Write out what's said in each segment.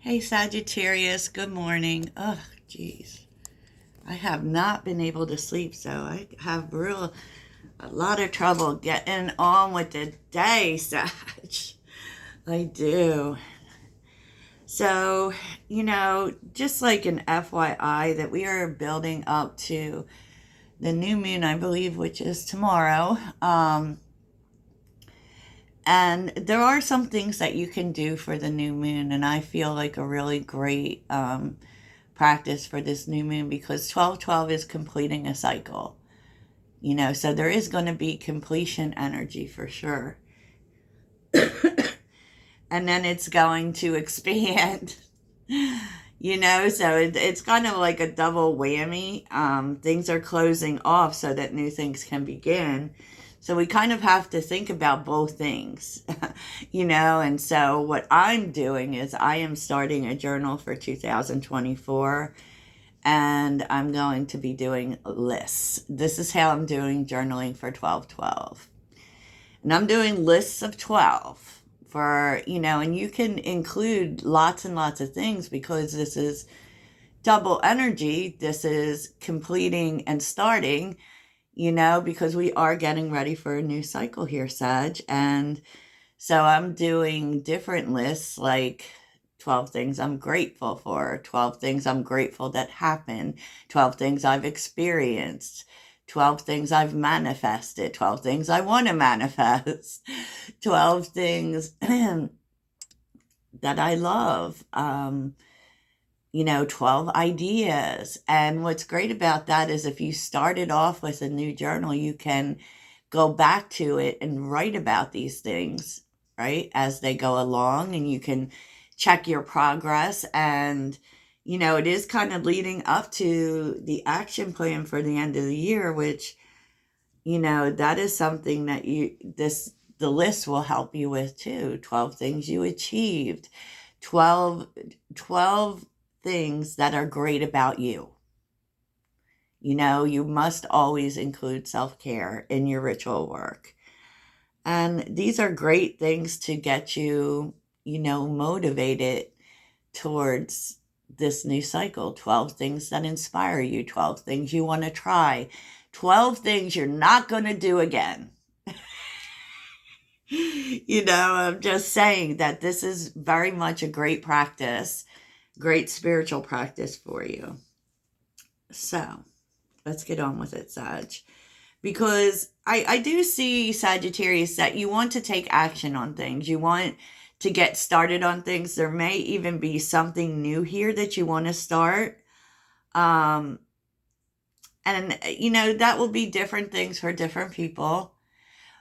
Hey Sagittarius, good morning. Oh, geez. I have not been able to sleep, so I have a lot of trouble getting on with the day, Sag. I do. So, just like an FYI that we are building up to the new moon, I believe, which is tomorrow. And there are some things that you can do for the new moon, and I feel like a really great practice for this new moon because 1212 is completing a cycle, so there is going to be completion energy for sure. And then it's going to expand, so it's kind of like a double whammy. Things are closing off so that new things can begin. So we kind of have to think about both things, and so what I'm doing is I am starting a journal for 2024 and I'm going to be doing lists. This is how I'm doing journaling for 1212. And I'm doing lists of 12 for, and you can include lots and lots of things because this is double energy. This is completing and starting, because we are getting ready for a new cycle here, Sag. And so I'm doing different lists like 12 things I'm grateful for, 12 things I'm grateful that happened, 12 things I've experienced, 12 things I've manifested, 12 things I want to manifest, 12 things that I love, 12 ideas. And what's great about that is if you started off with a new journal, you can go back to it and write about these things, right, as they go along, and you can check your progress. And, it is kind of leading up to the action plan for the end of the year, which, that is something that the list will help you with too. 12 things you achieved, 12 things that are great about you. You must always include self-care in your ritual work. And these are great things to get you, motivated towards this new cycle. 12 things that inspire you, 12 things you want to try, 12 things you're not going to do again. I'm just saying that this is very much a great practice, great spiritual practice for you. So let's get on with it, Sag. Because I do see, Sagittarius, that you want to take action on things. You want to get started on things. There may even be something new here that you want to start. And, that will be different things for different people.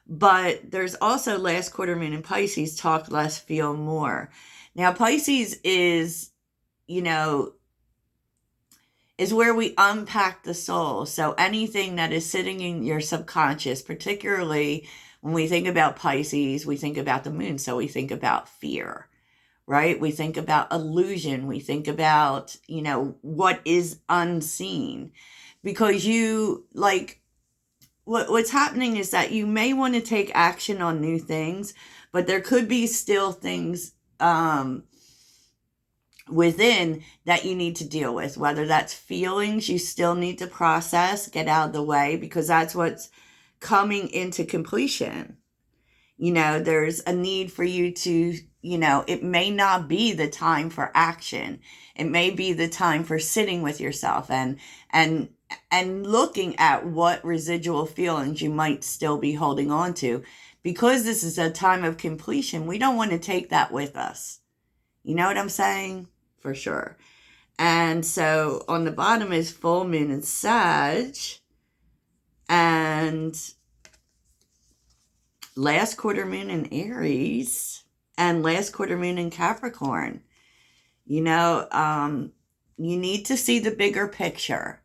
But there's also last quarter moon in Pisces, talk less, feel more. Now, Pisces is where we unpack the soul. So anything that is sitting in your subconscious, particularly when we think about Pisces, we think about the moon. So we think about fear, right? We think about illusion. We think about, what is unseen. Because what's happening is that you may want to take action on new things, but there could be still things within that you need to deal with, whether that's feelings you still need to process, get out of the way, because that's what's coming into completion. There's a need for you to, it may not be the time for action. It may be the time for sitting with yourself and looking at what residual feelings you might still be holding on to. Because this is a time of completion, we don't want to take that with us. You know what I'm saying? For sure. And so on the bottom is full moon in Sag and last quarter moon in Aries and last quarter moon in Capricorn. You need to see the bigger picture.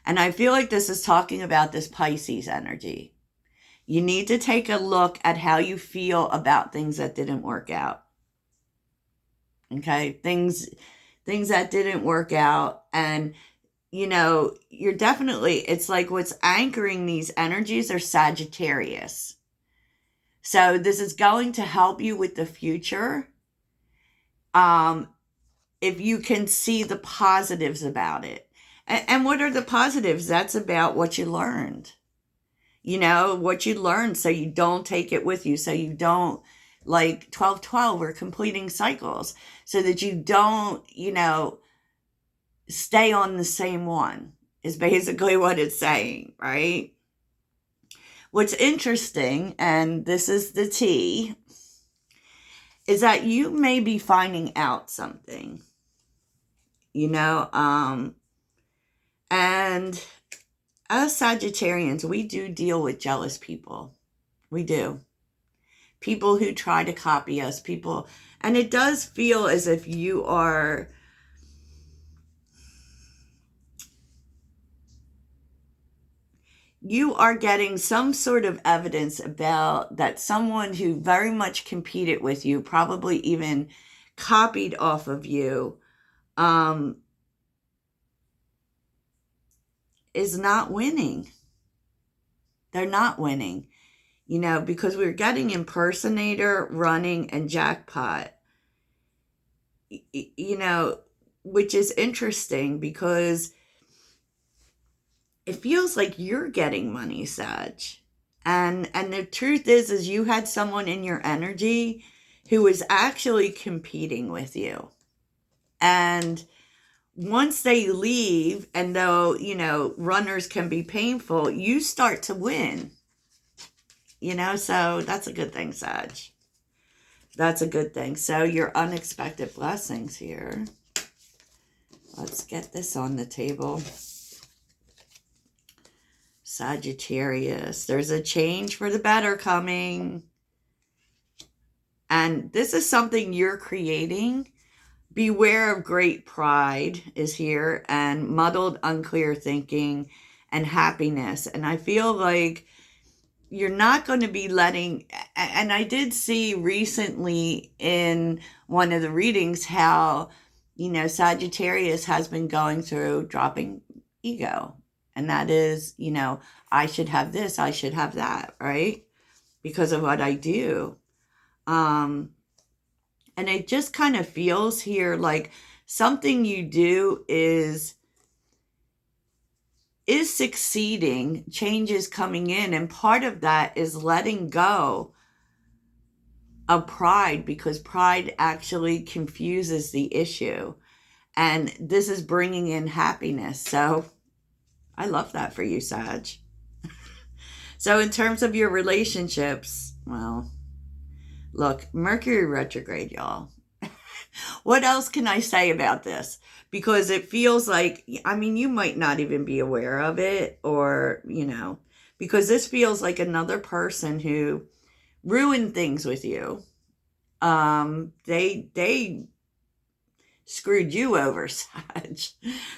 And I feel like this is talking about this Pisces energy. You need to take a look at how you feel about things that didn't work out. Okay? Things that didn't work out. And, you're definitely, it's like what's anchoring these energies are Sagittarius. So this is going to help you with the future. if you can see the positives about it. And what are the positives? That's about what you learned. What you learned, so you don't take it with you, so you don't, like 12-12, we're completing cycles, so that you don't, stay on the same one, is basically what it's saying, right? What's interesting, and this is the tea, is that you may be finding out something, and as Sagittarians, we do deal with jealous people. We do. People who try to copy us, people, and it does feel as if you are getting some sort of evidence about that someone who very much competed with you, probably even copied off of you, is not winning. They're not winning, because we're getting impersonator, running, and jackpot, which is interesting because it feels like you're getting money, Sag. And the truth is you had someone in your energy who was actually competing with you. And once they leave, and though, runners can be painful, you start to win. So that's a good thing, Sag. That's a good thing. So your unexpected blessings here. Let's get this on the table. Sagittarius, there's a change for the better coming. And this is something you're creating. Beware of great pride is here, and muddled, unclear thinking, and happiness. And I feel like you're not going to be letting, and I did see recently in one of the readings how, Sagittarius has been going through dropping ego. And that is, I should have this, I should have that, right? Because of what I do. And it just kind of feels here like something you do is succeeding, change is coming in. And part of that is letting go of pride, because pride actually confuses the issue. And this is bringing in happiness. So I love that for you, Sag. So in terms of your relationships, well, look, Mercury retrograde, y'all. What else can I say about this? Because it feels like, you might not even be aware of it, or, because this feels like another person who ruined things with you. They screwed you over, Sag.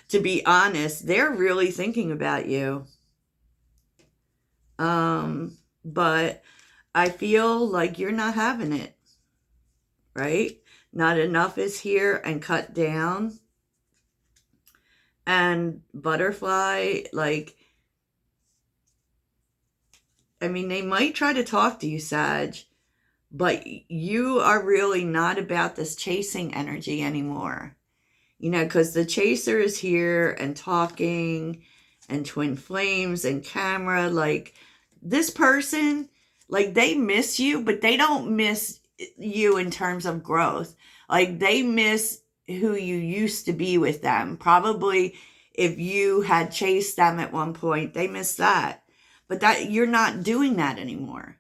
To be honest, they're really thinking about you. But I feel like you're not having it, right? Not enough is here, and cut down. And butterfly, they might try to talk to you, Sag, but you are really not about this chasing energy anymore. Because the chaser is here and talking and twin flames and camera. This person, they miss you, but they don't miss you in terms of growth. They miss who you used to be with them. Probably if you had chased them at one point, they miss that. But that you're not doing that anymore.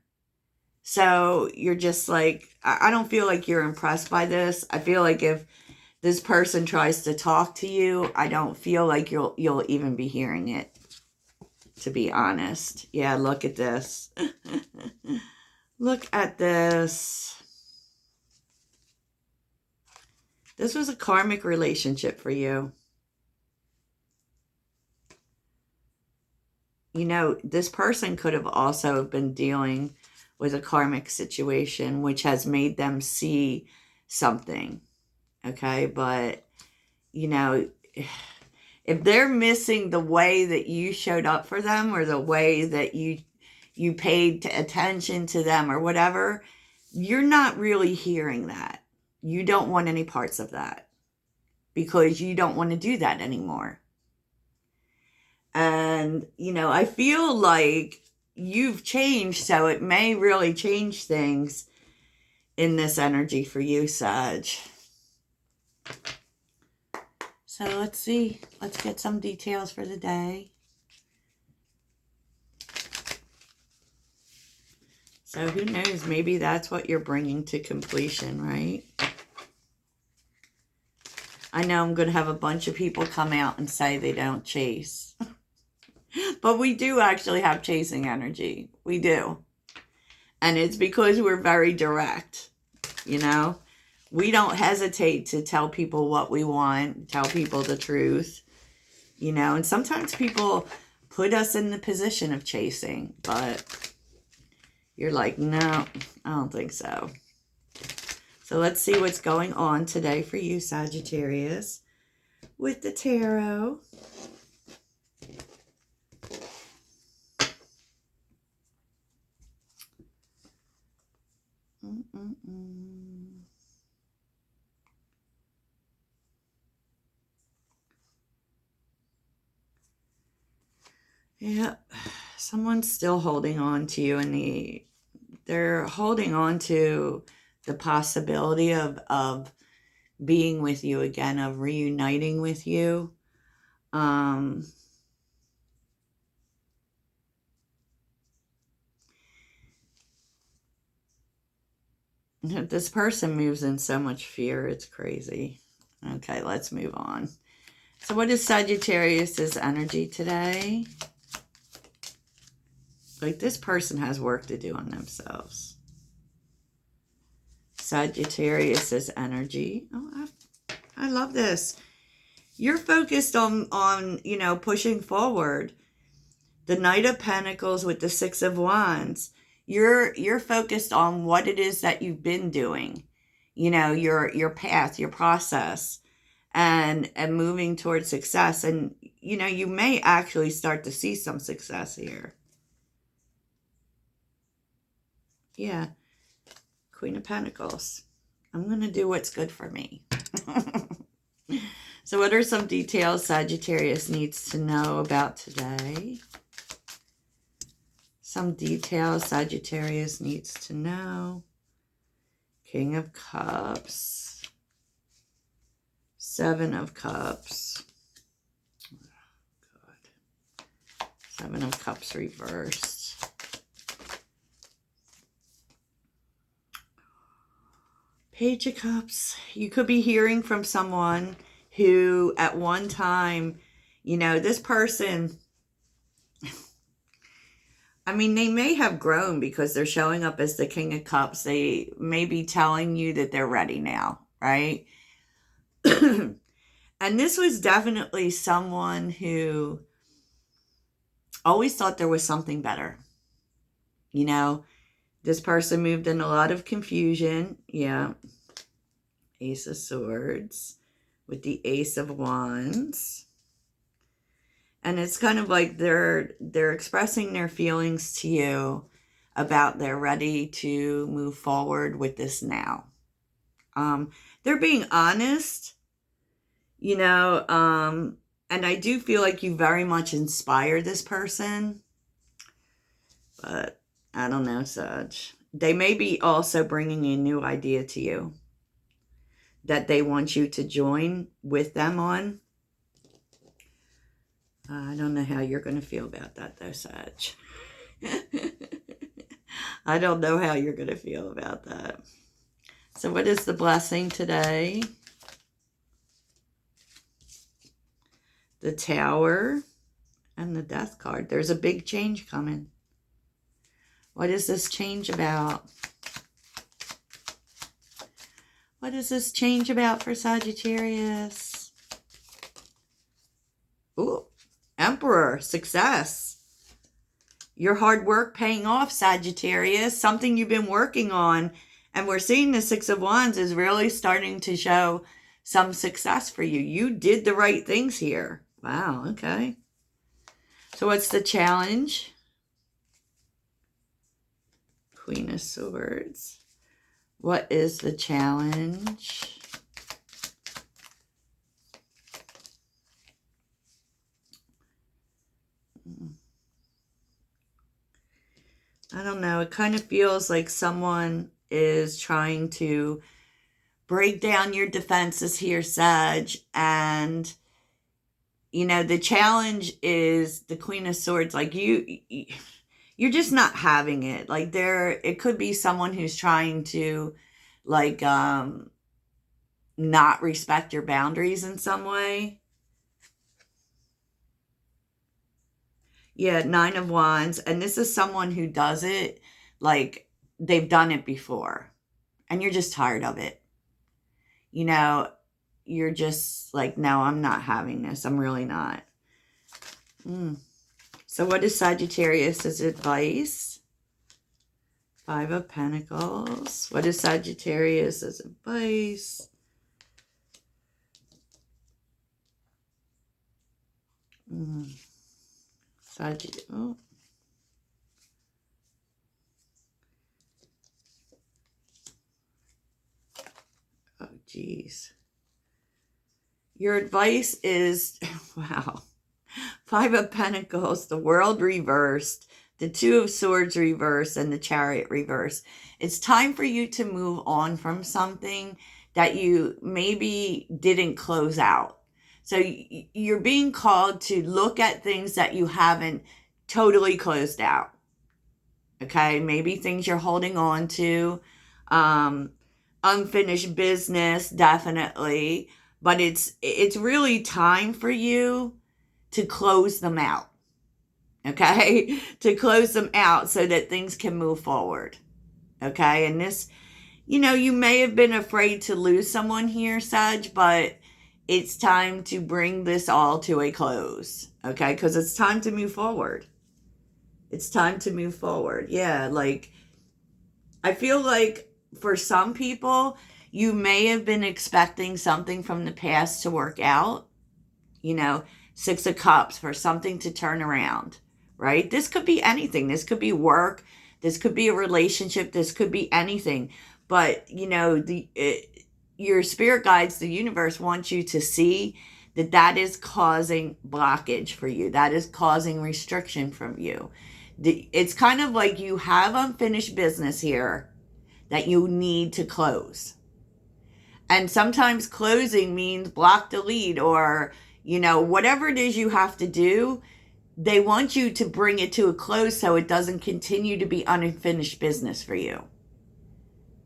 So you're just I don't feel like you're impressed by this. I feel like if this person tries to talk to you, I don't feel like you'll even be hearing it, to be honest. Yeah, look at this. Look at this. This was a karmic relationship for you. This person could have also been dealing with a karmic situation, which has made them see something. Okay, but, if they're missing the way that you showed up for them, or the way that you paid attention to them, or whatever, you're not really hearing that. You don't want any parts of that. because you don't want to do that anymore. And, you know, I feel like you've changed, so it may really change things in this energy for you, Sag. So let's see. Let's get some details for the day. So who knows? Maybe that's what you're bringing to completion, right? I know I'm going to have a bunch of people come out and say they don't chase. But we do actually have chasing energy. We do. And it's because we're very direct, you know? We don't hesitate to tell people what we want, tell people the truth, you know? And sometimes people put us in the position of chasing, but you're like, no, I don't think so. So let's see what's going on today for you, Sagittarius, with the tarot. Yeah, someone's still holding on to you, and they're holding on to the possibility of being with you again, of reuniting with you. This person moves in so much fear, it's crazy. Okay, let's move on. So what is Sagittarius's energy today? Like, this person has work to do on themselves. Sagittarius's energy. Oh, I love this. You're focused on, you know, pushing forward. The Knight of Pentacles with the Six of Wands. You're focused on what it is that you've been doing. You know, your path, your process, and moving towards success. And, you know, you may actually start to see some success here. Yeah. Queen of Pentacles. I'm going to do what's good for me. So what are some details Sagittarius needs to know about today? Some details Sagittarius needs to know. King of Cups. Seven of Cups. Oh, God. Seven of Cups reversed. Page of Cups. You could be hearing from someone who at one time, you know, this person, I mean, they may have grown because they're showing up as the King of Cups. They may be telling you that they're ready now, right? And this was definitely someone who always thought there was something better. You know, this person moved in a lot of confusion. Yeah. Ace of Swords with the Ace of Wands. And it's kind of like they're expressing their feelings to you about they're ready to move forward with this now. They're being honest, you know, and I do feel like you very much inspire this person. But I don't know, Sag. They may be also bringing a new idea to you that they want you to join with them on. I don't know how you're going to feel about that, though, Sag. I don't know how you're going to feel about that. So what is the blessing today? The Tower and the Death card. There's a big change coming. What is this change about? What is this change about for Sagittarius? Ooh, Emperor, success. Your hard work paying off, Sagittarius. Something you've been working on. And we're seeing the Six of Wands is really starting to show some success for you. You did the right things here. Wow, okay. So what's the challenge? Queen of Swords. What is the challenge? I don't know. It kind of feels like someone is trying to break down your defenses here, Sag. And, you know, the challenge is the Queen of Swords. Like, you're just not having it. Like, it could be someone who's trying to, like, not respect your boundaries in some way. Yeah, Nine of Wands. And this is someone who does it like they've done it before. And you're just tired of it. You know, you're just like, no, I'm not having this. I'm really not. So what is Sagittarius' advice? Five of Pentacles. What is Sagittarius' advice? Oh. Oh, geez. Your advice is, wow. Five of Pentacles, the World reversed, the Two of Swords reversed, and the Chariot reversed. It's time for you to move on from something that you maybe didn't close out. So you're being called to look at things that you haven't totally closed out. Okay, maybe things you're holding on to, unfinished business, definitely. But it's really time for you to close them out. Okay, to close them out so that things can move forward. Okay, and this, you know, you may have been afraid to lose someone here, Sag, but it's time to bring this all to a close. Okay, because it's time to move forward. It's time to move forward. Yeah, like, I feel like for some people, you may have been expecting something from the past to work out. You know, Six of Cups, for something to turn around, right? This could be anything. This could be work. This could be a relationship. This could be anything. But, you know, your spirit guides, the universe, wants you to see that is causing blockage for you. That is causing restriction from you. It's kind of like you have unfinished business here that you need to close. And sometimes closing means block, delete, or, you know, whatever it is you have to do, they want you to bring it to a close so it doesn't continue to be unfinished business for you.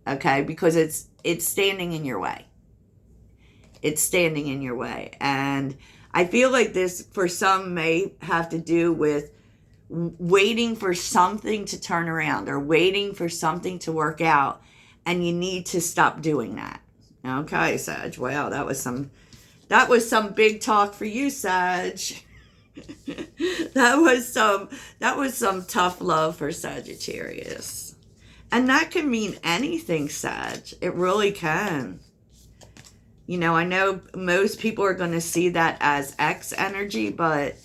Okay? Because it's standing in your way. It's standing in your way. And I feel like this, for some, may have to do with waiting for something to turn around or waiting for something to work out, and you need to stop doing that. Okay, Sag. Wow, that was some big talk for you, Sag. that was some tough love for Sagittarius. And that can mean anything, Sag. It really can. You know, I know most people are going to see that as X energy, but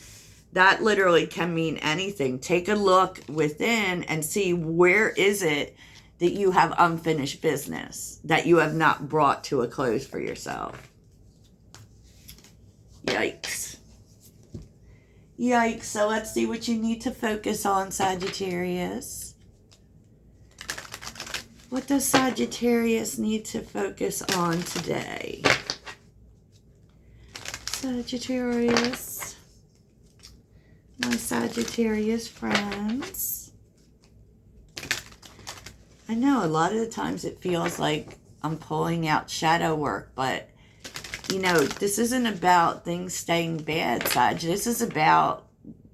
that literally can mean anything. Take a look within and see, where is it that you have unfinished business that you have not brought to a close for yourself. Yikes. Yikes. So let's see what you need to focus on, Sagittarius. What does Sagittarius need to focus on today? Sagittarius. My Sagittarius friends. I know a lot of the times it feels like I'm pulling out shadow work, but, you know, this isn't about things staying bad, Sag. This is about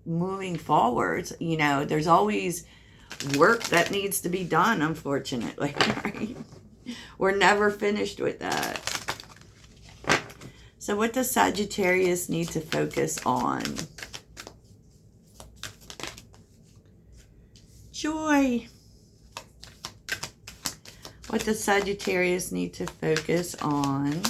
moving forward. You know, there's always work that needs to be done, unfortunately, right? We're never finished with that. So what does Sagittarius need to focus on? Joy. What does Sagittarius need to focus on?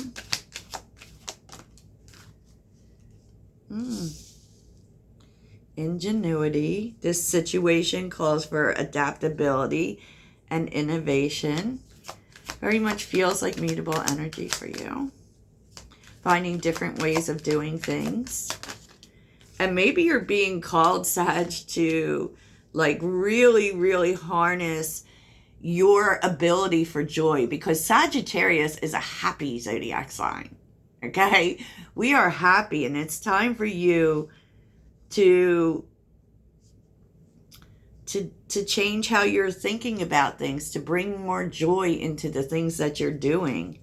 Ingenuity. This situation calls for adaptability and innovation. Very much feels like mutable energy for you. Finding different ways of doing things. And maybe you're being called, Sag, to Like really, really harness your ability for joy, because Sagittarius is a happy zodiac sign. Okay? We are happy, and it's time for you to change how you're thinking about things, to bring more joy into the things that you're doing.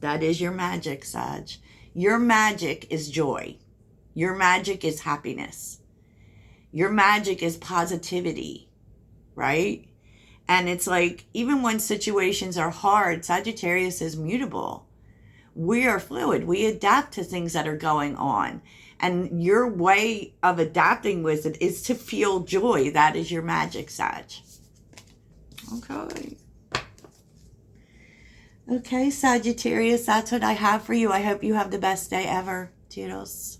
That is your magic, Sag. Your magic is joy. Your magic is happiness. Your magic is positivity, right? And it's like, even when situations are hard, Sagittarius is mutable. We are fluid. We adapt to things that are going on. And your way of adapting with it is to feel joy. That is your magic, Sag. Okay. Okay, Sagittarius, that's what I have for you. I hope you have the best day ever. Toodles.